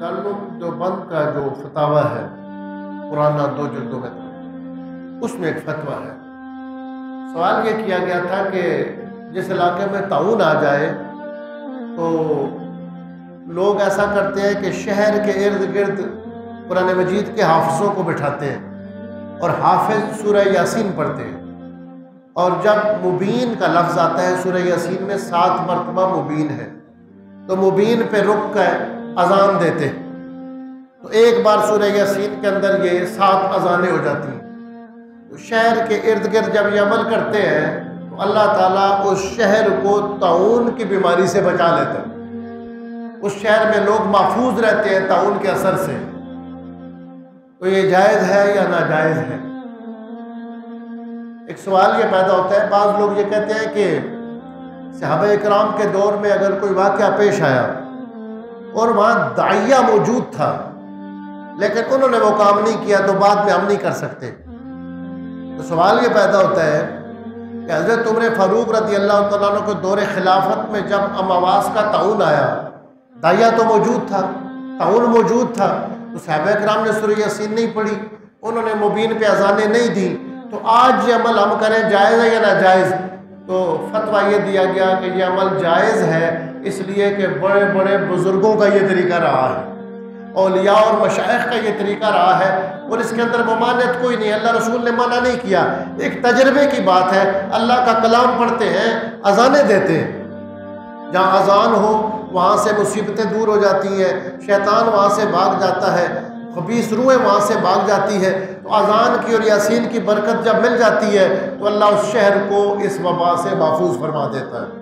دارالعلوم دیوبند کا جو فتاویٰ ہے پرانا 2 جلدوں میں تھا، اس میں ایک فتویٰ ہے۔ سوال یہ کیا گیا تھا کہ جس علاقے میں طاعون آ جائے تو لوگ ایسا کرتے ہیں کہ شہر کے ارد گرد قرآن مجید کے حافظوں کو بٹھاتے ہیں اور حافظ سورہ یاسین پڑھتے ہیں، اور جب مبین کا لفظ آتا ہے سورہ یاسین میں 7 مرتبہ مبین ہے، تو مبین پہ رک کر اذان دیتے ہیں۔ تو ایک بار سورہ یاسین کے اندر یہ 7 اذانیں ہو جاتی ہیں۔ تو شہر کے ارد گرد جب یہ عمل کرتے ہیں تو اللہ تعالیٰ اس شہر کو طاعون کی بیماری سے بچا لیتا ہے۔ اس شہر میں لوگ محفوظ رہتے ہیں طاعون کے اثر سے۔ تو یہ جائز ہے یا ناجائز ہے؟ ایک سوال یہ پیدا ہوتا ہے، بعض لوگ یہ کہتے ہیں کہ صحابہ اکرام کے دور میں اگر کوئی واقعہ پیش آیا اور وہاں داعیہ موجود تھا لیکن انہوں نے وہ کام نہیں کیا تو بعد میں ہم نہیں کر سکتے۔ تو سوال یہ پیدا ہوتا ہے کہ حضرت عمر فاروق رضی اللہ تعالیٰ عنہ کے دور خلافت میں جب امواس کا طاعون آیا، داعیہ تو موجود تھا، طاعون موجود تھا، تو صحابہ اکرام نے سورہ یاسین نہیں پڑھی، انہوں نے مبین پہ اذانیں نہیں دیں، تو آج یہ عمل ہم کریں جائز ہے یا ناجائز؟ تو فتویٰ یہ دیا گیا کہ یہ عمل جائز ہے، اس لیے کہ بڑے بڑے بزرگوں کا یہ طریقہ رہا ہے، اولیاء اور مشائخ کا یہ طریقہ رہا ہے، اور اس کے اندر ممانعت کوئی نہیں، اللہ رسول نے منع نہیں کیا۔ ایک تجربے کی بات ہے، اللہ کا کلام پڑھتے ہیں، اذانیں دیتے ہیں، جہاں اذان ہو وہاں سے مصیبتیں دور ہو جاتی ہیں، شیطان وہاں سے بھاگ جاتا ہے، خبیث روحیں وہاں سے بھاگ جاتی ہے۔ تو اذان کی اور یاسین کی برکت جب مل جاتی ہے تو اللہ اس شہر کو اس وبا سے محفوظ فرما دیتا ہے۔